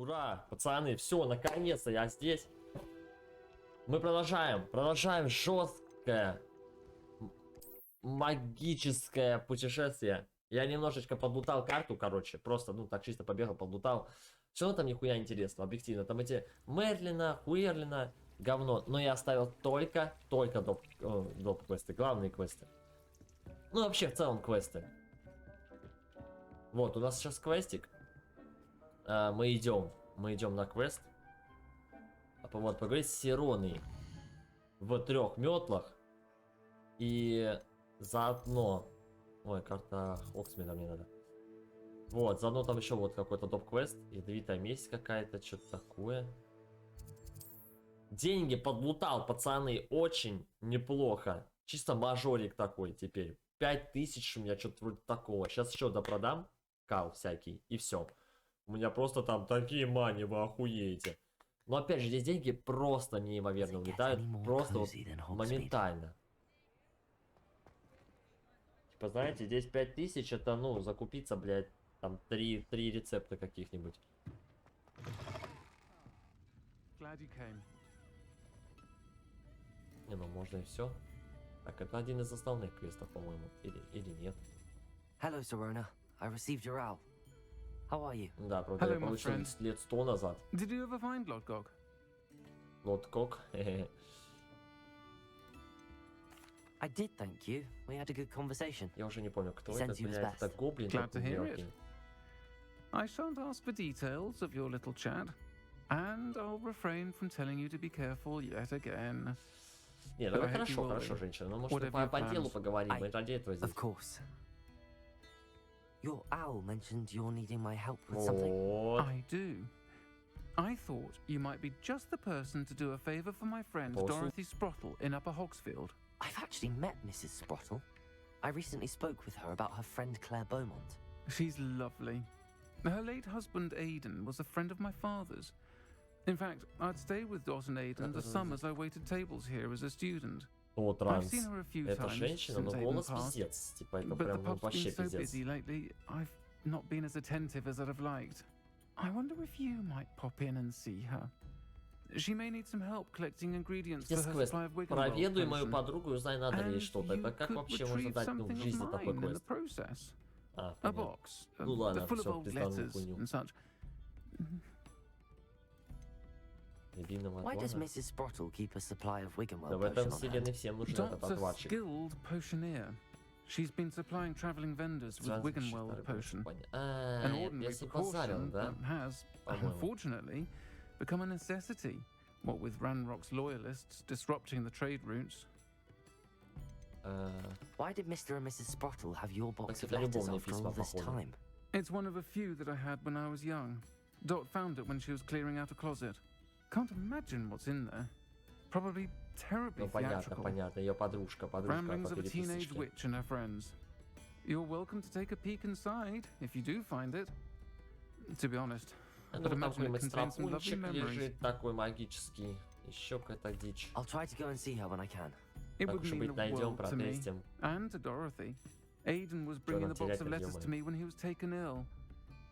Ура, пацаны, все, наконец-то я здесь. Мы продолжаем жесткое магическое путешествие. Я немножечко подлутал карту, короче, просто, ну, так чисто побегал, подлутал. Все там нихуя интересного, объективно. Там эти Мерлина, Хуерлина, говно. Но я оставил только доп-квесты, главные квесты. Ну, вообще, в целом, квесты. Вот, у нас сейчас квестик. Мы идем на квест. Вот, поговорить с Сироной в 3 метлах. И заодно... Ой, карта Хоксмида мне надо. Вот, заодно там еще вот какой-то топ-квест. Ядовитая месть какая-то, что-то такое. Деньги подлутал, пацаны, очень неплохо. Чисто мажорик такой теперь. 5000 у меня что-то вроде такого. Сейчас еще допродам кал всякий, и все. У меня просто там такие мани, вы охуеете. Но опять же, здесь деньги просто неимоверно улетают. Просто вот моментально. Типа, знаете, здесь 5000, это, ну, закупиться, блядь, там 3 рецепта каких-нибудь. Не, ну можно и все. Так, это один из основных квестов, по-моему. Или нет. Hello, Sirona. I received your owl. How are you? Да, правда, я получил лет 100 назад. Did you ever find Lodgok? Лодкок. I did, thank you. We had a good conversation. Я уже не помню, кто это, блядь. Это гоблин. Glad to hear it. I shan't ask for details of your little chat, and I'll refrain from telling you to be careful yet again. Не, ну хорошо, женщина. Ну, может, по делу поговорим. Мы ради этого здесь. Of course. Your owl mentioned you're needing my help with something. Вот. I do. I thought you might be just the person to do a favor for my friend Dorothy Sprottle in Upper Hogsfield. I've actually met Mrs. Sprottle. I recently spoke with her about her friend Claire Beaumont. She's lovely. Her late husband Aidan was a friend of my father's. In fact, I'd stayed with Dot and Aidan the summers I waited tables here as a student. О, I've транс. seen her a few Это times женщина, но since Aidan голос passed, пиздец. Типа, это but the прям pub's вообще been so пиздец. busy lately, I've not been as attentive as I'd have liked. I wonder if you might pop in and see her. She may need some help collecting ingredients for her supply of Wiggenweld Проведуй мою potion. подругу и узнай, надо ли ей что-то. Это как вообще можно дать, ну, в жизни такой квест? А, A понятно. box, Ну ладно, full of все, old пизданул letters хуйню. and such. Why does Mrs. Sprottle keep a supply of Wiggenweld Да в potion этом on hand? вселенной всем нужен этот Dot's a отварчик. skilled potioneer. She's been supplying traveling vendors with Wiggenweld potion. An ordinary Если позарил, precaution да? that has, По-моему. unfortunately, become a necessity. What with Ranrock's loyalists disrupting the trade routes. Why did Mr. and Mrs. Sprottle have your box of это letters любовные after all письма, this походу. time? It's one of a few that I had when I was young. Dot found it when she was clearing out a closet. Can't imagine what's in there. Probably terribly Ну понятно, theatrical. понятно. Ее подружка Ramblings по of a teenage переписочке. witch and her friends. You're welcome to take a peek inside if you do find it. To be honest, Ну I'd imagine такой it contains some lovely страпунчик memories. лежит, такой магический. Еще какая-то дичь. I'll try to go and see her when I can. It Так would уж и mean быть, the найдем, world to me протестим. and to Dorothy. Aidan was bringing the box of letters to me when he was taken ill.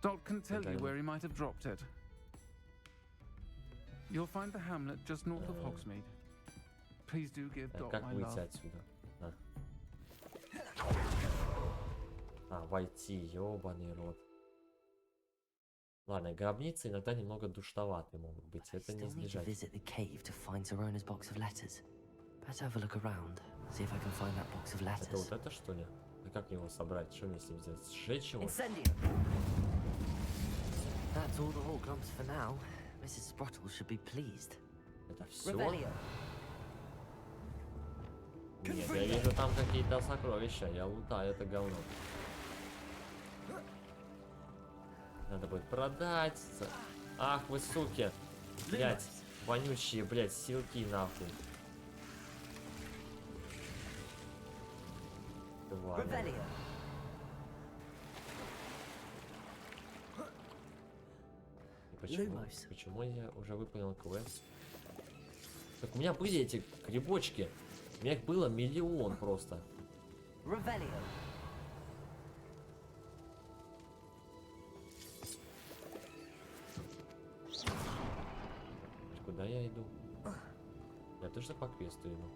Dot can tell you where he might have dropped it. You'll find the hamlet just north of Hogsmeade. Please do give Dot Как my выйти love. отсюда? Войти, ёбаный рот. Ладно, гробницы иногда немного душноваты могут быть, это не Still need to избежать. visit the cave to find Sirona's box of letters. Better have a look around, see if I can find that box of Это letters. вот это что ли? А как его собрать? Что мне с ним сделать? Сжечь его? Incendio! That's all the Horglumps for now. Mrs. Sprottle should be pleased. Это все? Revelio. Нет, я вижу там какие-то сокровища, я лутаю это говно. Надо будет продать. Ах вы суки. Блять, вонючие, блять, силки нахуй. Revelio. Почему я уже выполнил квест? Так у меня были эти грибочки. У меня их было миллион просто. Revelio. Куда я иду? Я точно по квесту иду.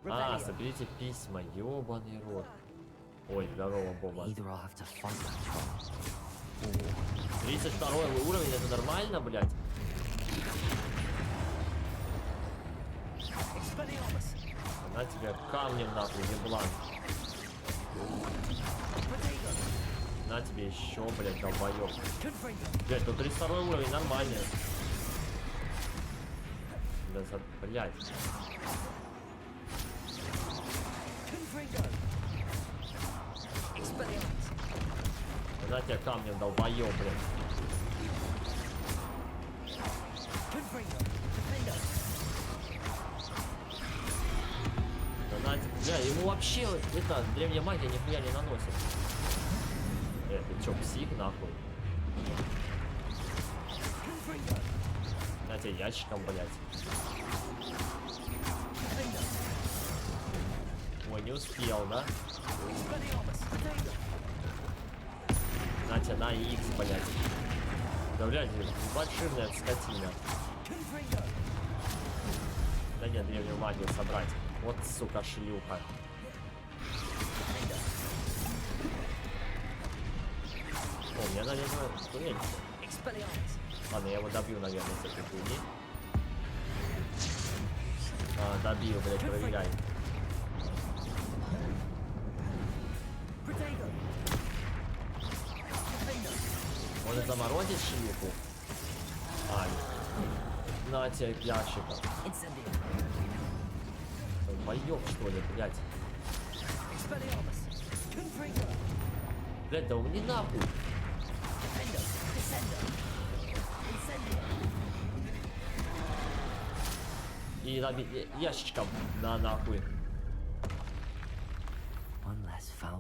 А, соберите письма, ёбаный рот. Ой, здорово, Боба. 32 уровень, это нормально, блядь? Она тебе камнем нахуй, еблан. На тебе еще, блядь, долбоёб. Блядь, тут 32 уровень, нормально. Блядь. На тебя камнем долбоёб, блядь. Бля, ему вообще это древняя магия нихуя не наносит. Ты чё, псих нахуй? На тебя ящиком, блядь. Ой, не успел, да? На тебя на X, блядь. Да, блядь, больширная скотина. Да нет, древнюю магию собрать. Вот, сука, шлюха. О, мне наверное, ступень. Ладно, я его добью, наверное, с этой хуйни. А, добью, блядь, проверяй. Может заморозить шлюху? А, на тебе ящика. Боёк, что ли, блядь? Блядь, да умни нахуй. И ящичком на нахуй.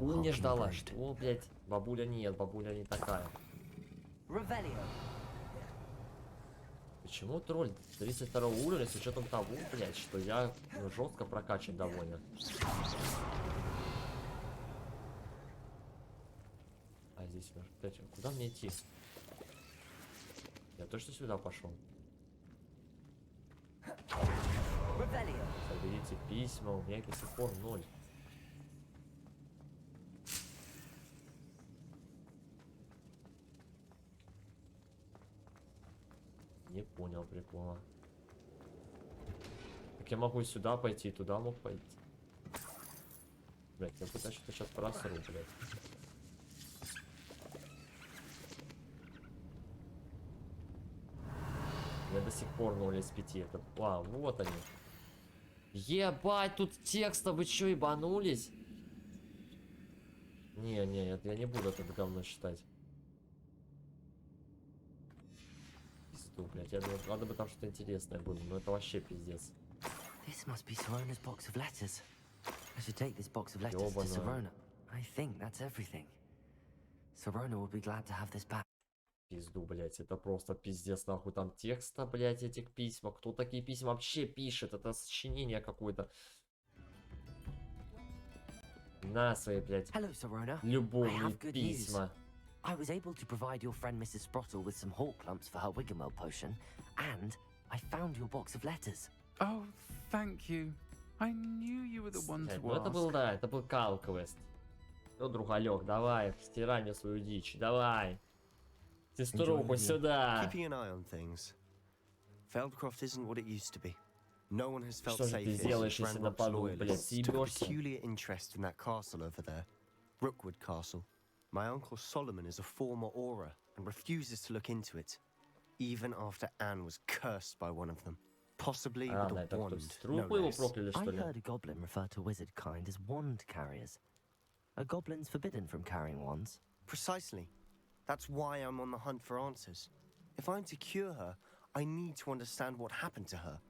Не ждала, что, блядь, бабуля нет, бабуля не такая. Почему тролль 32 уровня с учетом того, блядь, что я жестко прокачан довольно. А здесь, блядь, куда мне идти? Я точно сюда пошел. Соберите письма, у меня их до сих пор 0. Не понял прикола. Так я могу сюда пойти, туда мог пойти. Блять, я пытаюсь что-то сейчас просру, блять. Я до сих пор 0 из 5. Это... А, вот они. Ебать, тут текста, вы чё, ебанулись? Не, я не буду это говно читать. Блять, я думаю, надо бы там что-то интересное было, но это вообще пиздец. This must be Sirona's box of letters. I should take this box of letters to Sirona. I think that's everything. Sirona will be glad to have this back. Пизду, блять, это просто пиздец, нахуй там текста, блять, этих письма. Кто такие письма вообще пишет? Это сочинение какое-то. На свои, блять, любовные письма. I was able to provide your friend Mrs. Sprottle with some hawk clumps for her Wiggenweld potion, and I found your box of letters. Oh, thank you. I knew you were the one to Ну это был, да, это был кал-квест. Ну, другалек, давай, стирай мне свою дичь, давай. Сеструху сюда. Keeping an eye on things. Feldcroft isn't what it used to be. No one has felt Что же ты safe сделаешь, since если нападу, блядь, loyalists took a съебешься? peculiar interest in that castle over there, Rookwood Castle. My uncle Solomon is a former Auror and refuses to look into it, even after Anne was cursed by one of them, possibly with a wand, no less. I heard a goblin refer to wizard kind as wand carriers. Are goblins forbidden from carrying wands? Precisely. That's why I'm on the hunt for answers. If I'm to cure her, I need to understand what happened to her.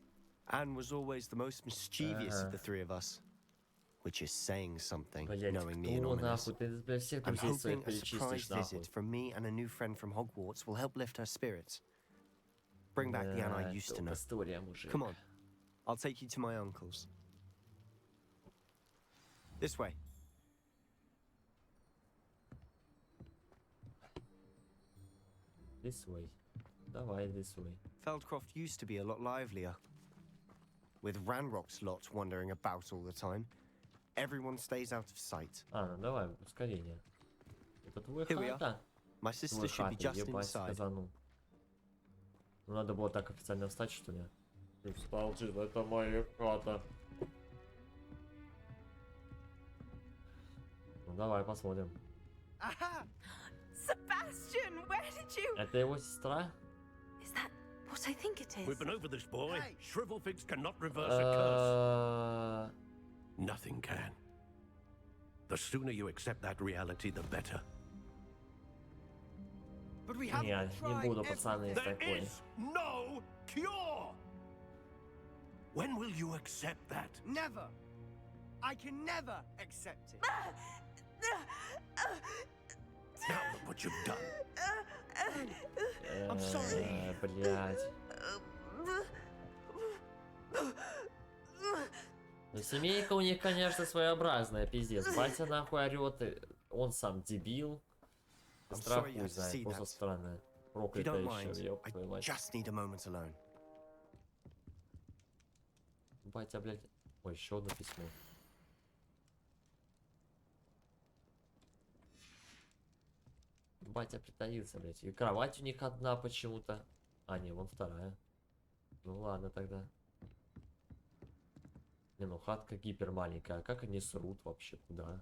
Anne was always the most mischievous of the three of us. Which is saying something, knowing the anonymous. I'm hoping a surprise visit from me and a new friend from Hogwarts will help lift her spirits. Bring back the Anne I used to know. Come on, I'll take you to my uncle's. This way. This way. Давай, рисуй. Feldcroft used to be a lot livelier. With Ranrock's lot wandering about all the time, everyone stays out of sight. А, ну давай, ускорение. Это твой Here we are. хата? My sister Твой should be хата, just ебать, inside. сказанул. Ну надо было так официально встать, что ли? Ты встал, это моя хата. Ну давай, посмотрим. Aha! Sebastian, where did you? Это его сестра? Is that what I think it is? We've been over this, boy. Hey. Shrivelfigs cannot reverse a curse. Э, Nothing can. The sooner you accept that reality, the better. But we Нет, не буду, пацаны, There такой. is no cure! When will you accept that? Never. I can never accept it. Now look what you've done. I'm sorry. Блять. Ну, семейка у них, конечно, своеобразная, пиздец. Батя нахуй орёт, и он сам дебил. I'm Сестра sorry you хуй had to знает, see просто that. странная. If you Проклятая don't еще, mind, ёб I твою мать. just need a moment alone. Батя, блядь. Ой, еще одно письмо. Батя притаился, блядь. И кровать у них одна почему-то. А, не, вон вторая. Ну ладно тогда. Не, ну хатка гипер маленькая. А как они срут вообще? Куда?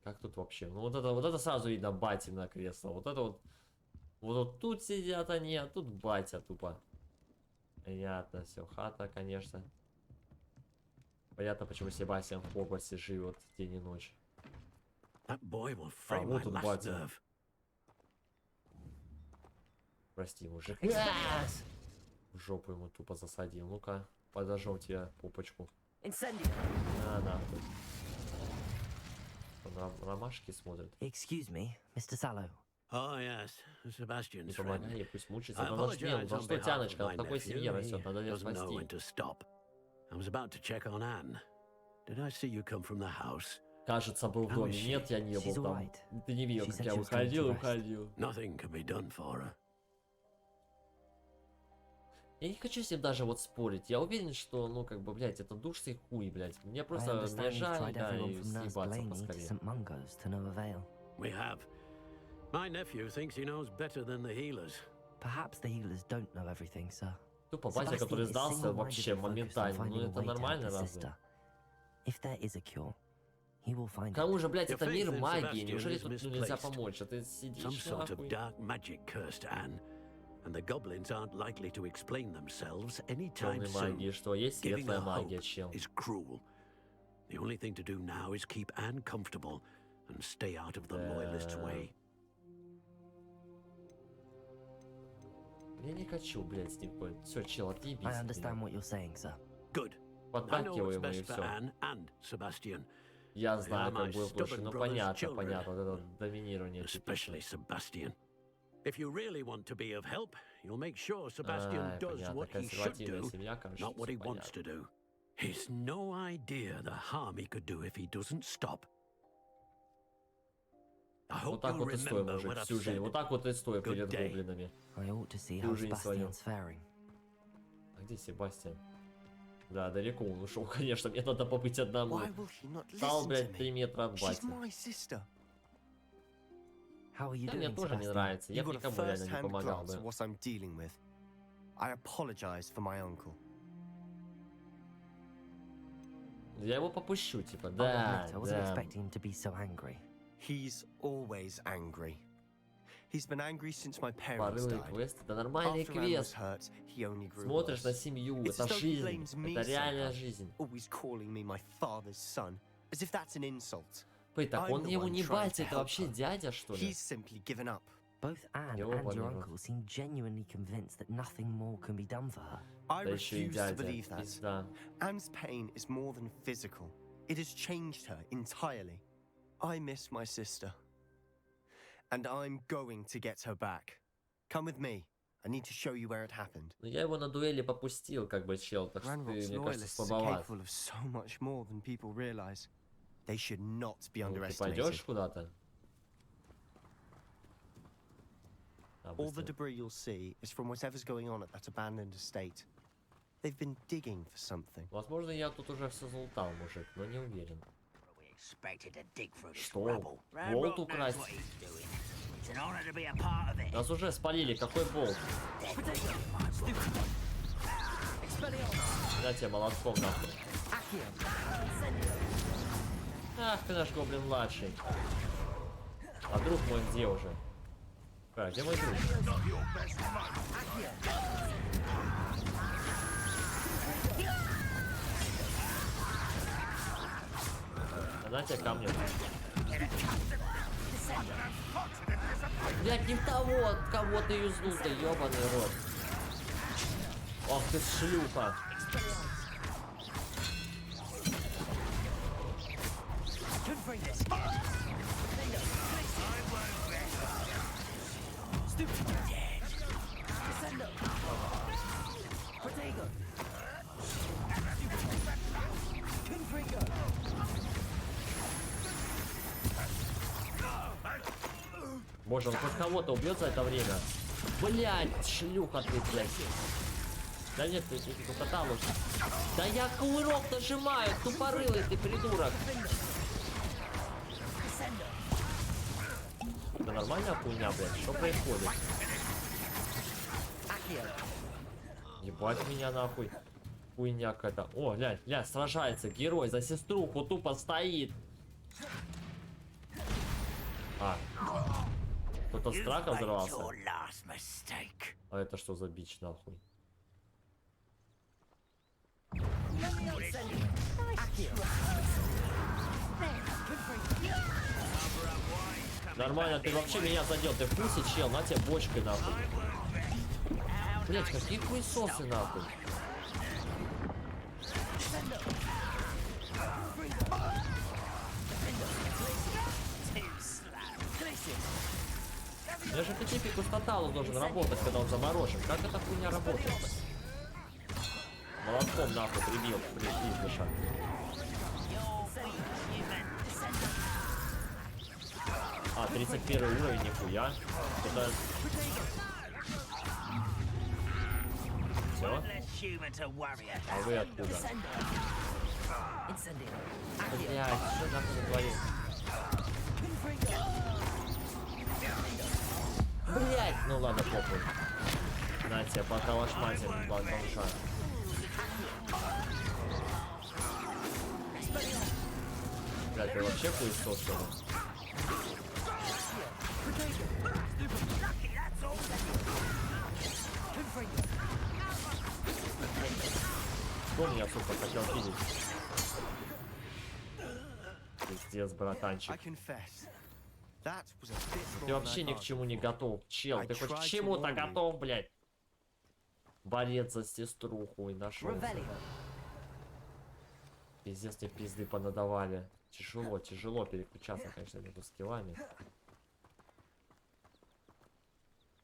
Как тут вообще? Ну вот это сразу видно батина кресло. Вот это вот. Вот тут сидят они, а тут батя тупо. Понятно, все. Хата, конечно. Понятно, почему Себастьян в Хогвартсе живет день и ночь. That boy will frame вот my он, last батя. nerve. Прости, мужик. В жопу ему тупо засадил. Ну-ка, подожжем тебе попочку. Incendio. А, нахуй. Он ромашки смотрит. Excuse me, Mr. Sallow. Oh, yes, Не Sebastian's friend. помогай, ей пусть мучится. I На рождение. apologize За on что behalf of тяночка? my В такой nephew. семье He растет, надо ее doesn't know when спасти. to stop. I was about to check on Anne. Did I see you come from the house? Кажется, был в доме. Нет, я не был She's там. alright. Ты не видел, She как said я she was going to выходил и rest. уходил. Nothing can be done for her. Я не хочу с ним даже вот спорить. Я уверен, что, ну, как бы, блядь, это душный хуй, блядь. Мне I просто understand мне you've жаль, tried да, everyone и from Nurse съебаться Blaney to поскорее. St. Mungo's to no avail. We have. My nephew thinks he knows better than the healers. Perhaps the healers don't know everything, sir. Тупо батя, который Sebastian is сдался вообще single-mindedly focused on моментально. Ну, finding a это way to help нормально his разве? sister. If there is a cure, he will find it. Кому же, блядь, Your это faith мир in магии? Sebastian Неужели is тут ну, нельзя misplaced. помочь? А ты Some сидишь, sort of нахуй. dark magic cursed Anne, and the goblins aren't likely to explain themselves anytime Темной soon. магии, что есть Giving светлая her магия, hope чел. is cruel. The only thing to do now is keep Anne comfortable and stay out of the loyalist's way. Я не хочу, блядь, с ним ходить. Все, чел, отъебись. I от understand меня. what you're saying, sir. Good. I know Поддакиваю what's ему и best for все. Anne and Sebastian, Я знаю, my как будет лучше. stubborn Ну brother's понятно, children. понятно. Вот это доминирование. especially Sebastian. If you really want to be of help, you'll make sure Sebastian does понятно. what he should Консервативная do, семья, короче, not what всё he wants понятно. to do. He's no idea the harm he could do if he doesn't stop. I Вот hope так you'll вот и стой, remember мужик, what I've всю жизнь. said. Вот так вот и стой Good перед day. гоблинами. I ought to see Всю how жизнь свою. Sebastian's faring. А где Себастьян? Да, далеко он ушел, конечно. Мне надо побыть одному. Why will he not Стал, listen блядь, to 3 me? метра от She's бати. my sister. How are you Да, мне doing, тоже не Sebastian? нравится. Я You бы got a никому реально не first-hand помогал glance at бы. what I'm dealing with. I apologize for my uncle. Я его попущу, типа, I'll да, admit, I wasn't да. expecting him to be so angry. He's always angry. He's been angry since my parents Порывы died. квест, это нормальный After Anne was квест. hurt, he only grew Смотришь на worse. семью, It's это as though he жизнь, blames me это реальная somehow, жизнь. always calling me my father's son, as if that's an insult. Пой, так I'm он the ему one не trying батя, to это help вообще her. дядя, что ли? He's simply given up. Both Anne Ёбаный and your рот. uncle seem genuinely convinced that nothing more can be done for her. I Да еще и refuse to дядя, believe that. пизда. Anne's pain is more than physical. It has changed her entirely. I miss my sister. And I'm going to get her back. Come with me. I need to show you where it happened. Ну я его на дуэли попустил, как бы, чел, так что ты, Ranrock's мне кажется, loyalists are слабоват. capable of so much more than people realize. They should not be Ну, ты underestimated. пойдешь куда-то? All the debris you'll see is from whatever's going on at that abandoned estate. They've been digging for something. Возможно, я тут уже все залутал, мужик, но не уверен. Что? Болт украсть? Нас уже спалили, какой болт? Да тебе молотком нахуй. Ах ты наш гоблин-младший. А друг мой где уже? А, где мой друг? Она тебе камнем. Блядь, не в того, от кого ты юзнул-то, ёбаный рот. Ох ты шлюха. Боже, он хоть кого-то убьет за это время. Блять, шлюха ты, блядь. Да нет, ты каталог. Да я кувырок нажимаю, тупорылый ты придурок. Это нормальная хуйня, блядь? Что происходит? Ебать меня нахуй. Хуйня какая-то. О, глянь, сражается герой за сеструху, тупо стоит. А. Кто-то с трака взорвался. А это что за бич нахуй? Нормально, ты вообще меня задел. Ты в курсе, чел? На тебе бочкой нахуй. Блять, какие хуесосы нахуй. Я же по типику статалу должен работать, когда он заморожен. Как эта хуйня работает? Молотком нахуй прибил, пиздыша. А, 31 уровень, нихуя. Это... Все? А вы откуда? Блядь, что нахуй творит? Блять, ну ладно, похуй. На тебе, пока ваш матер, бомжа. Блять, ты вообще хуесос, что ли? Кто меня, сука, хотел видеть? Пиздец, братанчик. Ты вообще ни к чему не готов, чел. Ты хоть к чему-то готов, блядь? Борец за сеструху и нашел. Пиздец, мне пизды понадавали. Тяжело переключаться, конечно, между скиллами.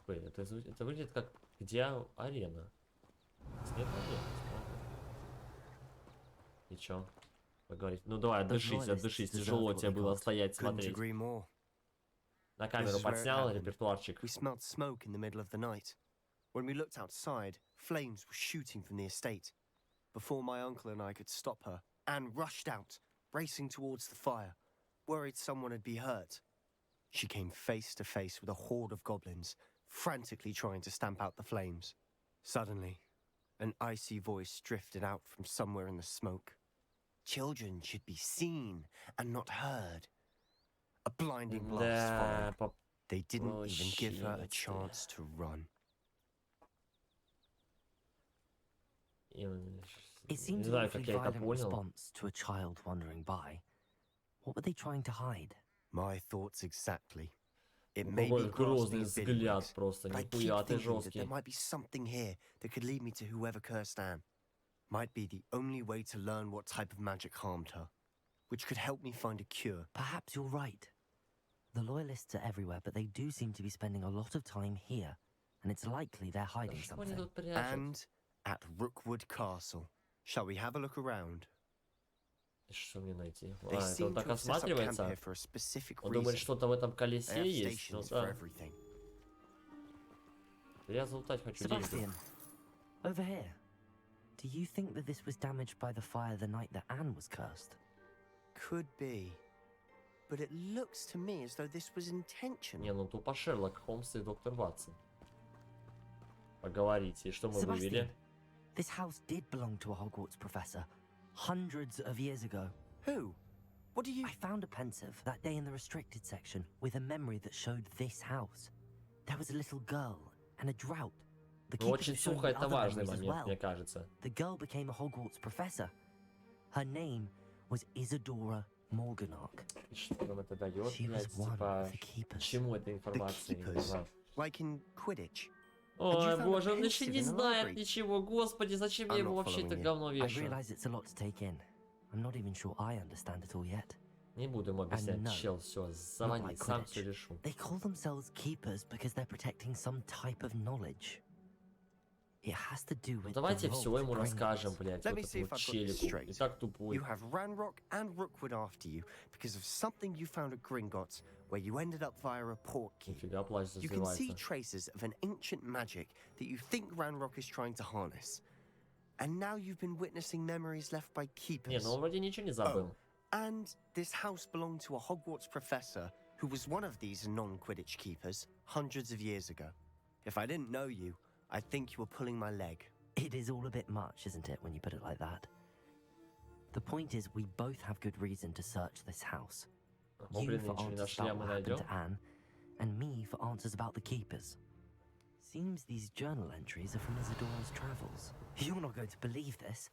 Блин, это выглядит как... Где арена? Нет арены. И чё? Поговорить. Ну давай, отдышись. Тяжело тебе было стоять, смотреть. На камеру подснял репертуарчик. We smelled smoke in the middle of the night. When we looked outside, flames were shooting from the estate. Before my uncle and I could stop her, Anne rushed out, racing towards the fire, worried someone would be hurt. She came face to face with a horde of goblins, frantically trying to stamp out the flames. Suddenly, an icy voice drifted out from somewhere in the smoke. Children should be seen and not heard. A blinding blast followed. They didn't even give her a chance to run. It seems an awfully violent response to a child wandering by. What were they trying to hide? My thoughts exactly. It may be grasping bigwigs, but I keep thinking that there might be something here that could lead me to whoever cursed Anne. Might be the only way to learn what type of magic harmed her, which could help me find a cure. Perhaps you're right. The loyalists are everywhere, but they do seem to be spending a lot of time here, and it's likely they're hiding something. And at Rookwood Castle. Shall we have a look around? Что мне найти? А, это он так осматривается? Он думает, что-то в этом колесе есть. Ну, да. Я залутать хочу деньги. Sebastian, over here. Do you think that this was damaged by the fire the night that Anne was cursed? Could be. But it looks to me as though this was intentional. Не, ну тупо Шерлок Холмс и доктор Ватсон. Поговорите, и что мы Sebastian, вывели? this house did belong to a Hogwarts professor hundreds of years ago. Who? What do you... I found a pensive that day in the restricted section with a memory that showed this house. There was a little girl and a drought. The Ну, keepers очень have shown сухо, me это other важный memories as момент, well. мне кажется. The girl became a Hogwarts professor. Her name was Isadora Morganach. И что нам это дает, She was блядь, one типа... of the keepers. Чему эта The информация? Я не keepers? знаю. Like in Quidditch? Ой, found a боже, он еще pensive не in the знает library. ничего. Господи, зачем я I'm ему not вообще это following you. говно I вешаю? realize it's a lot to take in. I'm not even sure I understand it all yet. Не буду ему объяснять, no, чел, все, заводи, like сам Quidditch. все решу. They call themselves keepers because they're protecting some type of knowledge. It has to do Ну with давайте the все role ему of расскажем, Gringotts. блядь, Let вот me see этому if I've got this челику. straight. И так тупой. You have Ranrock and Rookwood after you because of something you found at Gringotts where you ended up via a portkey. Нифига, плащ You can see развивается. traces of an ancient magic that you think Ranrock is trying to harness. And now you've been witnessing memories left by Не, keepers. ну он вроде ничего не забыл. And this house belonged to a Hogwarts professor who was one of these non-Quidditch keepers hundreds of years ago. If I didn't know you, I'd think you were pulling my leg. It is all a bit much, isn't it, when you put it like that? The point is, we both have good reason to search this house. Ну, You блин, for ничего не answers нашли, а about мы what happened найдем. to Anne, and me for answers about the keepers. Seems these journal entries are from Isadora's travels. You're not going to believe this.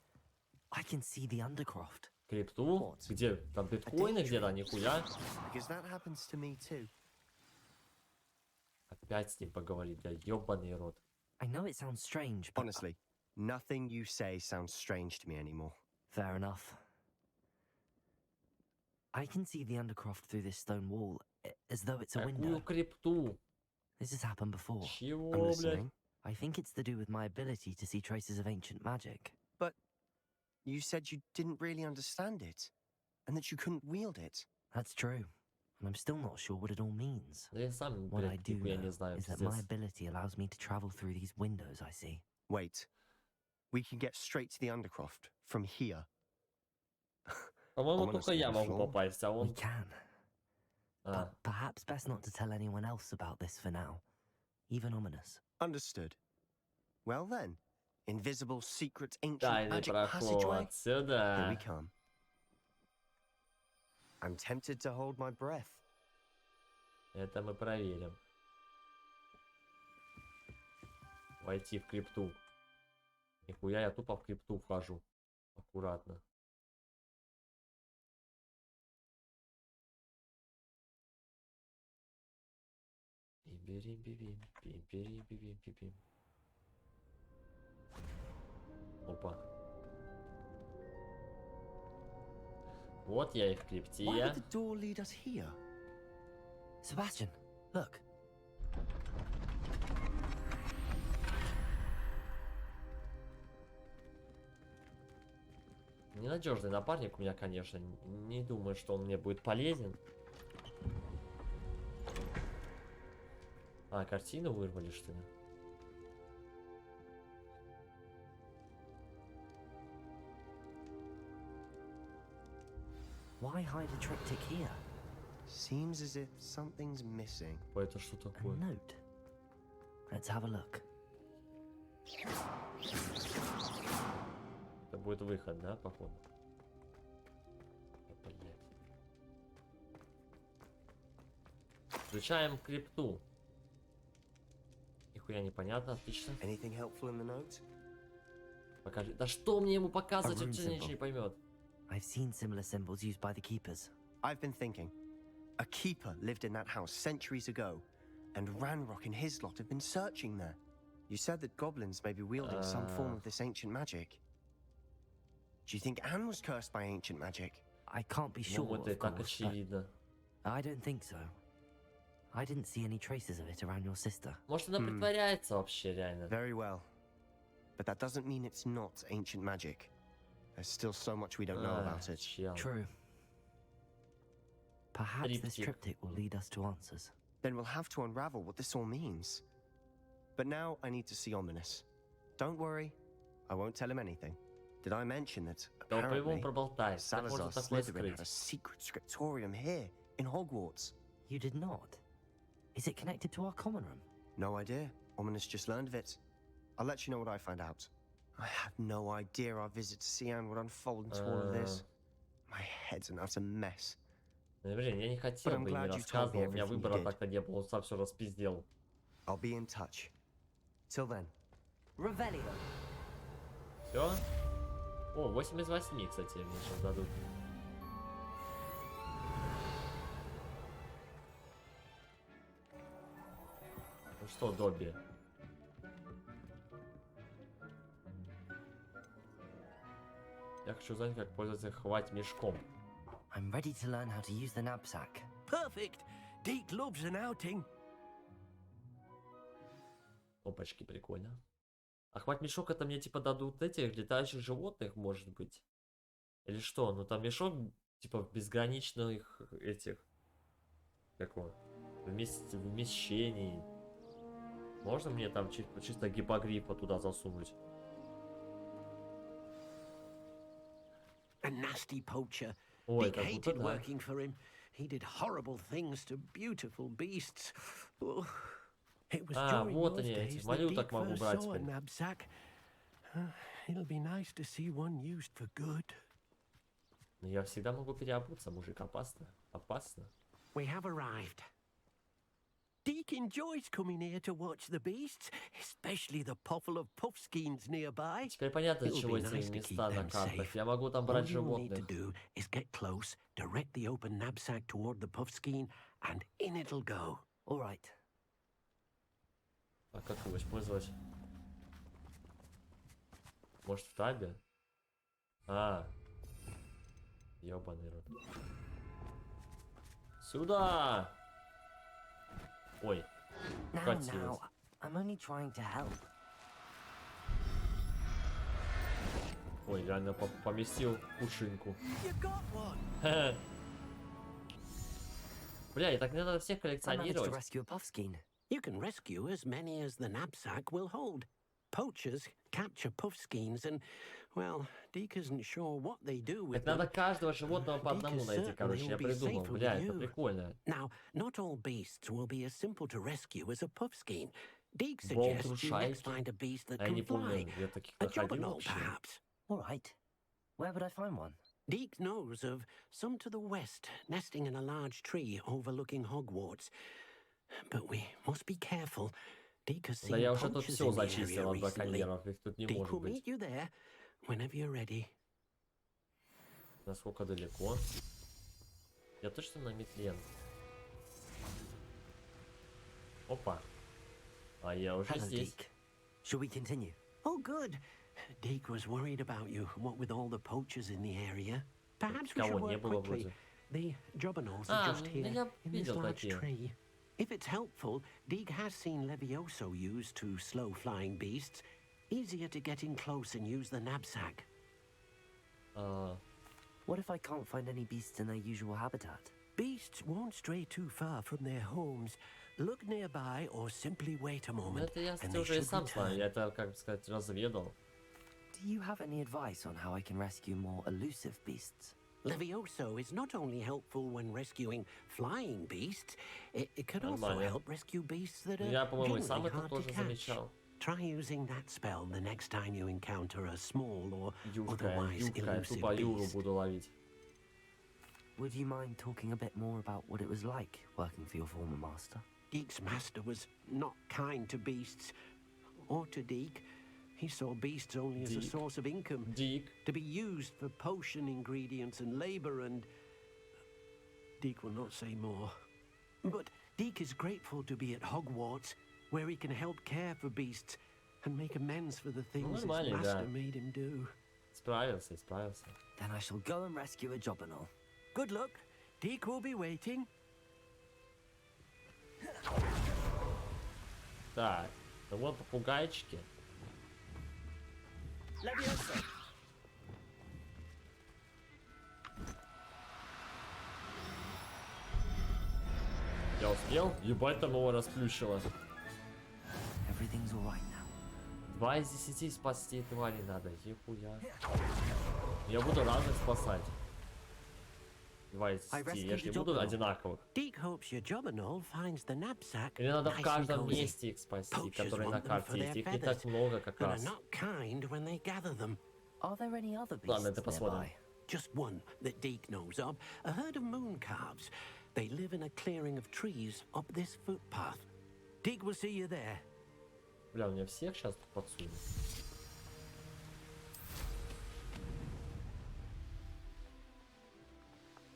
I can see the Undercroft. Крипту? Где? Там биткоины где-то? Нихуя. Because that happens to me too. Опять с ним поговорить, да ёбаный рот. I know it sounds strange, but Honestly, nothing you say sounds strange to me anymore. fair enough. I can see the Undercroft through this stone wall, as though it's a Какую window. крипту? This has happened before. Чего, I'm блядь? listening. I think it's to do with my ability to see traces of ancient magic. But you said you didn't really understand it, and that you couldn't wield it. That's true, and I'm still not sure what it all means. Да я сам, What I блядь, do нихуя know не знаю, is that my пиздец. ability allows me to travel through these windows I see. Wait, we can get straight to the Undercroft from here. По-моему, wanna только see я the могу floor. попасть, а We он... can, А, but perhaps best not to tell anyone else about this for now. Even ominous. Understood. Well then, invisible, secret, ancient тайный magic passageway. проход, Here сюда. we come. I'm tempted to hold my breath. Это мы проверим. Войти в крипту. Нихуя, я тупо в крипту вхожу. Аккуратно. Пим-пирим-пим-пим, пим-пирим-пим-пим-пим. Опа. Вот я и в Why крипте. would the door lead us here? Sebastian, look. Ненадежный напарник у меня, конечно. Не думаю, что он мне будет полезен. А, картину вырвали, что ли? Why hide a triptych here? Seems as if something's missing. Это что A такое? note. Let's have a look. Это будет выход, да, походу? Блядь. Включаем крипту. Нихуя непонятно, отлично. Anything helpful in the note? Покажи. Да что мне ему показывать, он rune ничего symbol. не поймет. I've seen similar symbols used by the keepers. I've been thinking. A keeper lived in that house centuries ago, and Ranrock and his lot have been searching there. You said that goblins may be wielding some form of this ancient magic. Do you think Anne was cursed by ancient magic? I can't be sure, Ну, это и of так course, but очевидно. I don't think so. I didn't see any traces of it around your sister. Может, она притворяется вообще, реально. Very well. But that doesn't mean it's not ancient magic. There's still so much we don't know about it. Чел. True. Perhaps this Triptych. triptych will lead us to answers. Then we'll have to unravel what this all means. But now I need to see Ominous. Don't worry, I won't tell him anything. Did I mention that Да по его apparently проболтать. Как Salazar можно такое Slytherin had a скрыть? secret scriptorium here in Hogwarts? You did not? Is it connected to our common room? No idea. Ominous just learned of it. I'll let you know what I find out. I have no idea our visit to Sian would unfold into all of this. My head's an utter mess. Блин, я не хотел I'm бы, не glad you told me рассказывал. У меня everything you выбора did. так-то не было, он сам все распиздел. I'll be in touch. Till then. Revelio. Все? О, 8 из 8, кстати, мне сейчас дадут. Ну что, Добби? Я хочу знать, как пользоваться хвать мешком. I'm ready to learn how to use the knapsack. Perfect. Deke loves an outing. Опачки, прикольно. А хвать мешок это мне типа дадут этих летающих животных, может быть? Или что? Ну там мешок типа в безграничных этих... Как он? Вмещений. Можно мне там чисто гиппогрифа туда засунуть? A nasty poacher. Ой, Deke как будто hated да. working for him. He did horrible things to beautiful beasts. Oh, it was during вот those они, эти. days that Малюток Deke могу first брать saw a теперь. knapsack. It'll be nice to see one used for good. Но я всегда могу переобуться, мужик, опасно. Опасно. We have arrived. Deke enjoys coming here to watch the beasts, especially the pottle of puffskeins nearby. Теперь понятно, It'll чего be эти nice to keep места на them картах. safe. Я могу там All брать you will need to животных. do is get close, direct the open knapsack toward the puffskein, and in it'll go. All right. А как его использовать? Может в табе? Ёбаный рот. Сюда! Ой, Now, Катилась. I'm only trying to help. Ой, реально поместил кушинку. You got one. Бля, и так не надо всех I managed to коллекционировать. rescue a puffskein. You can rescue as many as the knapsack will hold. Poachers capture puffskeins and, well, Deke isn't sure what they do with Так надо them. каждого животного по одному найти, короче. Я придумал. Бля, это прикольно. Now, not all beasts will be as simple to rescue as a puffskein. Deke Болт suggests you next рушайки. find a beast that А я не can fly. помню, я таких A находил jobberknoll, вообще. perhaps. All right. Where would I find one? Deke knows of some to the west, nesting in a large tree overlooking Hogwarts. But we must be careful. Deke has Да seen я уже тут poachers все in the area зачистил от recently. браконьеров. Их тут не Deke может will быть. meet you there whenever you're ready. Насколько далеко? Я точно на метлен. Опа. А я уже Hello, здесь. Deke. Shall we continue? Oh, good. Deke was worried about you, what with all the poachers in the area. Perhaps we should Кого не work было quickly. вроде. The jobberknolls А, are just ну, here я in this видел large такие. tree. If it's helpful, Deke has seen Levioso used to slow flying beasts. Easier to get in close and use the knapsack. What if I can't find any beasts in their usual habitat? Beasts won't stray too far from their homes. Look nearby or simply wait a Ну moment, это я, and кстати, they уже и should сам знаю. return. Я это, как бы сказать, разведал. Do you have any advice on how I can rescue more elusive beasts? Levioso is not only helpful when rescuing flying beasts, it can also Нормально. help rescue beasts that Ну, are я, по-моему, и сам generally это hard to тоже catch. замечал. Try using that spell the next time you encounter a small or Юшка, otherwise юбка, elusive тупо юру beast. буду ловить. Would you mind talking a bit more about what it was like working for your former master? Deke's master was not kind to beasts, or to Deke. He saw beasts only as a Deke. source of income, Дик. to be used for potion ingredients and labor, and Deke will not say more. But Deke is grateful to be at Hogwarts, where he can help care for beasts and make amends for the things his нормально, master да. made him do. Справился, справился. Then I shall go and rescue a jobberknoll. Good luck. Deke will be waiting. Так, ну вот попугайчики. Leviosa! Я успел? Ебать, там его расплющило. everything's all right now. 2 из 10 спасти твари надо, ехуя. Я буду разных спасать. 2 из 10, я же не буду одинаковых. Deke hopes your job and all finds the knapsack Или надо в nice and каждом cozy. месте их спасти, Poachers которые на want them for карте their есть. Их не так feathers, много как and are раз. not kind when they gather them. Are there any other beasts Ладно, это посмотрим. nearby? Just one that Deke knows of, a herd of moon calves. They live in a clearing of trees up this footpath. Deke will see you there. Бля, у меня всех сейчас тут подсунут.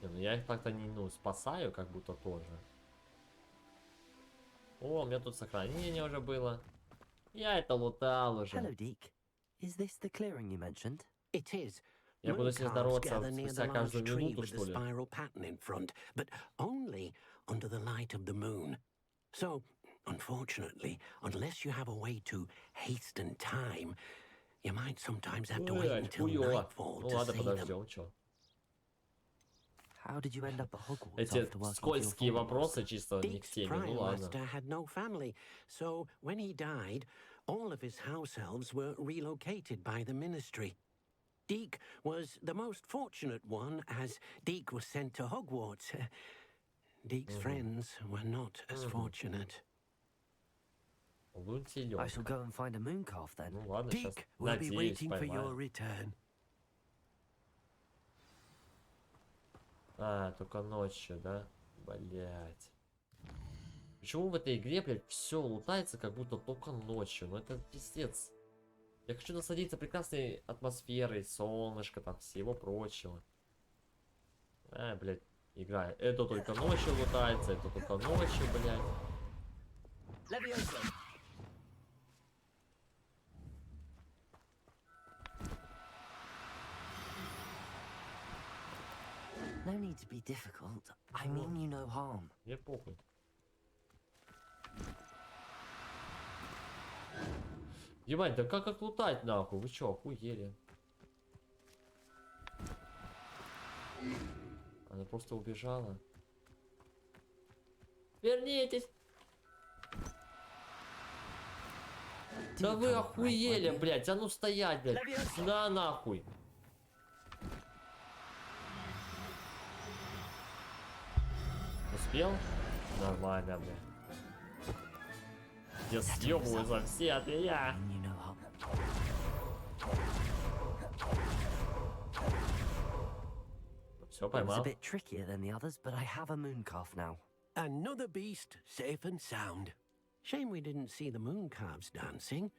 Не, ну я их так-то не, ну, спасаю, как будто тоже. О, у меня тут сохранение уже было. Я это лутал уже. Hello, Deke. Is this the clearing you mentioned? It is. Я буду с ней Moon calves здороваться gather near спустя the large каждую tree минуту, with the что ли. spiral pattern in front, but only under the light of the moon. So, unfortunately, unless you have a way to hasten time, you might sometimes have to wait Блядь, until хуёво. nightfall Ну to ладно, see them. подождем, чё. How did you end up at Hogwarts Эти after working for your скользкие former вопросы master? чисто не к Deke's теме, ну prior ладно. master had no family, so when he died, all of his house elves were relocated by the ministry. Deke was the most fortunate one, as Deke was sent to Hogwarts. Deke's friends were not as fortunate. Лунтилёк. I shall go and find a moon calf then. Ну ладно, сейчас Deke will be надеюсь waiting for your поймаю. return. А, только ночью, да? Блять. Почему в этой игре, блядь, все лутается, как будто только ночью? Ну это пиздец. Я хочу насладиться прекрасной атмосферой, солнышко, там, всего прочего. А, блядь, игра. Это только ночью лутается, это только ночью, блядь. No need to be difficult. I mean you no harm. Мне похуй. Ебать, да как их лутать нахуй? Вы чё, охуели? Она просто убежала. Вернитесь! Да вы охуели, блядь, а ну стоять, блядь. Да нахуй. Успел? Нормально, блядь. Я съебываю за все от меня. I mean you no harm. Все, It was a поймал. bit trickier than the others, but I have a moon calf now. Another beast, safe and sound. Shame we didn't see the moon calves dancing.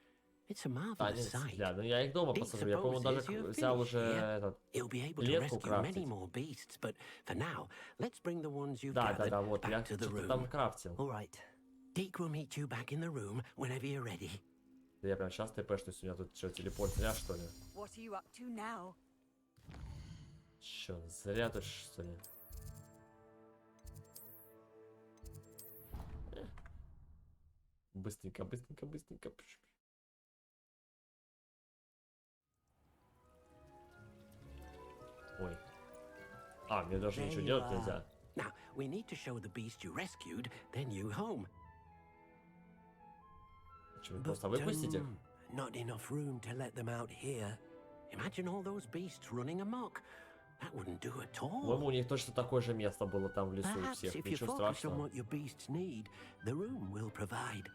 It's a marvelous Танец, sight. бля, ну я их дома Deep посмотрю. Я, по-моему, даже supposes you're взял finished уже here. этот. He'll be able to Клетку rescue many крафтить. more beasts, but for now, let's bring the ones you've Да, gathered вот, я back to the что-то там room. крафтил. All right. Deke will meet you back in the room whenever you're ready. Да я прям сейчас ТПшнусь, у меня тут что, телепорт зря, что ли? What are you up to now? Чё, зря тут, что ли? Быстренько, быстренько, быстренько. Ой. А, мне даже There ничего you делать are. нельзя. Now, we need to show the beast you rescued, then you home. Что, просто выпустить их? Not enough room to let them out here. Imagine all those beasts running amok. That wouldn't do at all. По-моему, у них точно такое же место было там в лесу у Perhaps всех. if you Ничего focus on страшного. what your beasts need, the room will provide.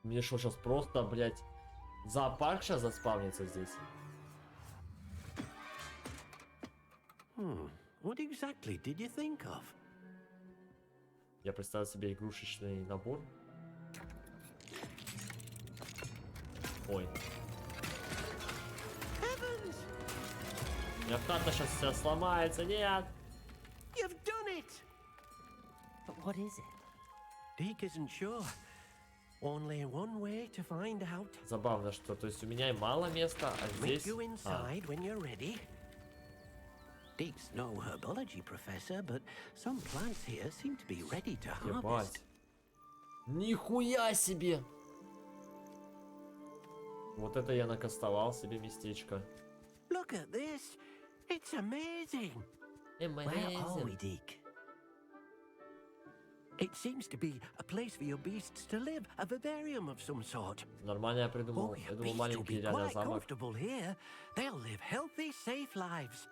Мне что, сейчас просто, блядь, зоопарк сейчас заспавнится здесь? What exactly did you think of? Я представил себе игрушечный набор. Ой. Heavens! У меня карта сейчас вся сломается, нет! You've done it! But what is it? Deke isn't sure. Only one way to find out. Забавно, что, то есть у меня и мало места, а Meet здесь... you inside when you're ready. Deke's no herbology professor, but some plants here seem to be ready to harvest. Ебать. Нихуя себе! Вот это я накастовал себе местечко. Look at this. It's amazing. Where are we, Deke? It seems to be a place for your beasts to live, a vivarium of some sort. Нормально я придумал. Oh, Я your думал, beasts will маленький be реально quite замок. comfortable here. They'll live healthy, safe lives.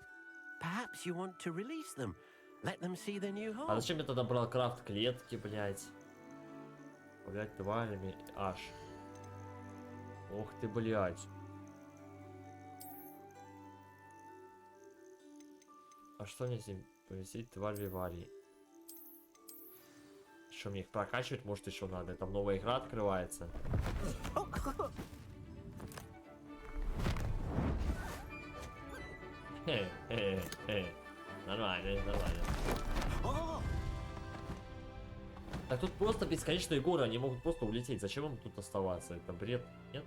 Perhaps you want to release them, let them see their new А home. зачем я тогда брал крафт клетки, блядь? Блядь, тварями аж. Ох ты, блядь. А что мне с ним повесить? Тварь виварий. Что, мне их прокачивать, может, еще надо? Там новая игра открывается. Нормально, нормально. Так тут просто бесконечные горы, они могут просто улететь. Зачем им тут оставаться? Это бред, нет?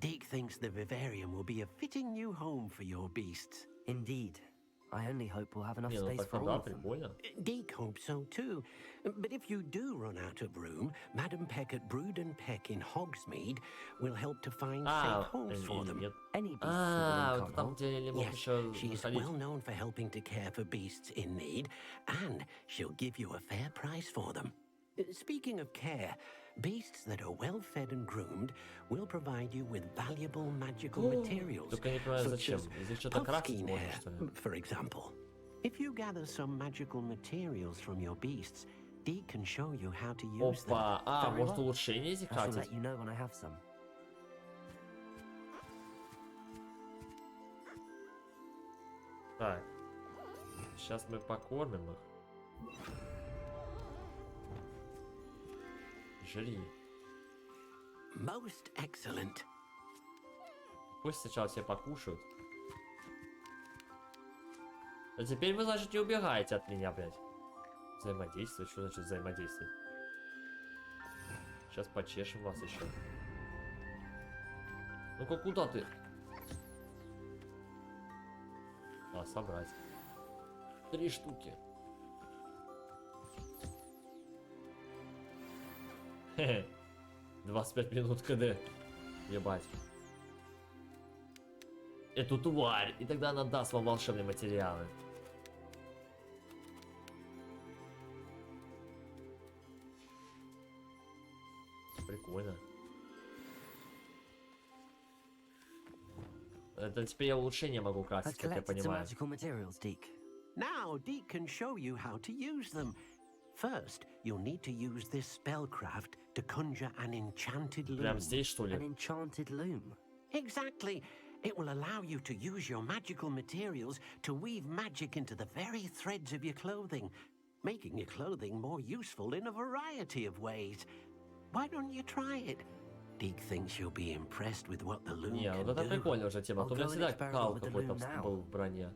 Deke thinks the vivarium will be a fitting new home for your beasts. Indeed. I only hope we'll have enough Не, ну space так for all да, of them. прикольно. Deke hopes so too. But if you do run out of room, Madam Peck at Brood and Peck in Hogsmeade will help to find safe homes for them. Нет. Any beasts А, within вот там, control. где я не мог Yes, еще she's заходить. well known for helping to care for beasts in need, and she'll give you a fair price for them. Speaking of care, beasts that are well fed and groomed will provide you with valuable magical materials, Только я не понимаю, such зачем. as Из них что-то крафтить pumpkin можно, hair, что ли? for example. If you gather some magical materials from your beasts, Deke can show you how to use them. Опа, а, Very может well. улучшение этих I shall крафтить? let you know when I have some. Так, сейчас мы покормим их. Жри. Most excellent. Пусть сначала все покушают. А теперь вы, значит, не убегаете от меня, блядь. Взаимодействовать? Что значит взаимодействовать? Сейчас почешем вас еще. Ну-ка, куда ты? А, собрать. 3 штуки. Хе-хе. 25 минут КД. Ебать. Эту тварь. И тогда она даст вам волшебные материалы. Прикольно. Это теперь я улучшение могу крафтить, I've как я collected some понимаю. magical materials, Deke. Now, Deke can show you how to use them. First, you'll need to use this spellcraft to conjure an enchanted loom. Прям здесь, что ли? An enchanted loom. Exactly. It will allow you to use your magical materials to weave magic into the very threads of your clothing, making your clothing more useful in a variety of ways. Why don't you try it? Deke thinks you'll be impressed with what the loom Не, can вот это do. прикольная уже тема. А то у меня I'll go and всегда experiment кал with the какой-то loom now. был в броне.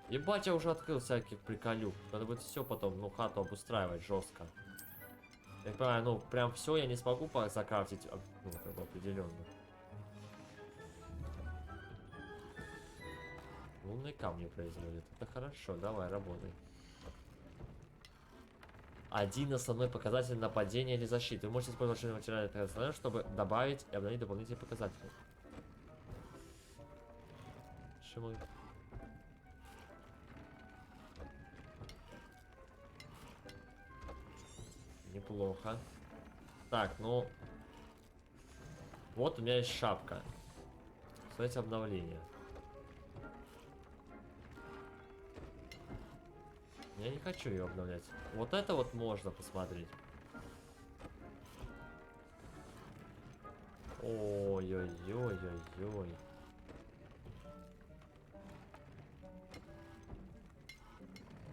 Ебать, я уже открыл всяких приколюк. Надо будет все потом, ну, хату обустраивать жестко. Я понимаю, ну, прям все я не смогу закрафтить, ну, как бы определенно. Лунные камни производят. Это хорошо, давай, работай. Один основной показатель нападения или защиты. Вы можете использовать материальный материал, чтобы добавить и обновить дополнительные показатели. Что мы... Неплохо. Так, ну... Вот у меня есть шапка. Смотрите, обновление. Я не хочу ее обновлять. Вот это вот можно посмотреть. Ой-ой-ой-ой-ой.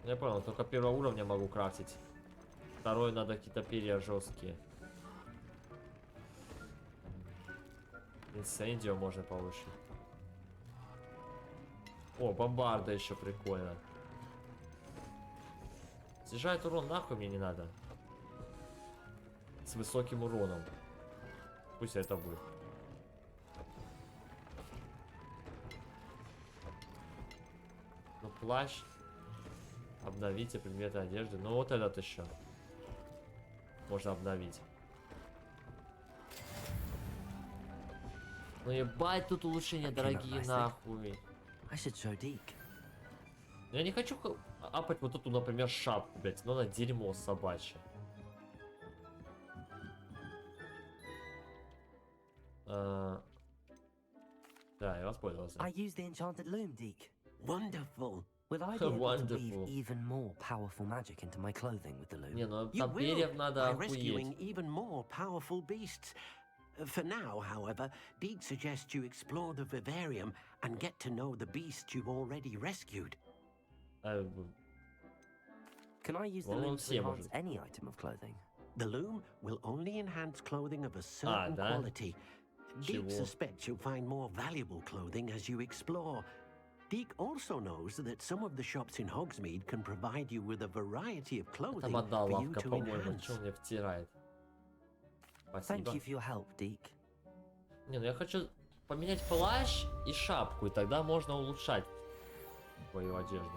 Я понял, только первого уровня могу крафтить. Второй надо какие-то перья жесткие. Инсендио можно повышить. О, бомбарда еще прикольно. Снижает урон, нахуй мне не надо. С высоким уроном. Пусть это будет. Ну, плащ. Обновите предметы одежды. Ну, вот этот еще. Можно обновить. Ну, ебать, тут улучшения дорогие, нахуй. I should show Deke. Я не хочу апать вот эту, например, шапку, блядь. Но она дерьмо собачье. Да, я воспользовался. I used the enchanted loom, Deke. Wonderful. Will I be able to Wonderful. weave even more powerful magic into my clothing with the loom? Не, ну You там перьев will, надо by охуеть. rescuing even more powerful beasts. For now, however, Deke suggests you explore the vivarium and get to know the beasts you've already rescued. Can I use the Well, loom we'll to see, enhance может. any item of clothing? The loom will only enhance clothing of a certain да? quality. Deke Чего? suspects you'll find more valuable clothing as you explore. Deke also knows that some of the shops in Hogsmeade can provide you with a variety of clothing Там одна for you лавка, to по-моему, enhance. что мне втирает. Thank Спасибо. you for your help, Deke. Не, ну я хочу поменять плащ и шапку, и тогда можно улучшать твою одежду.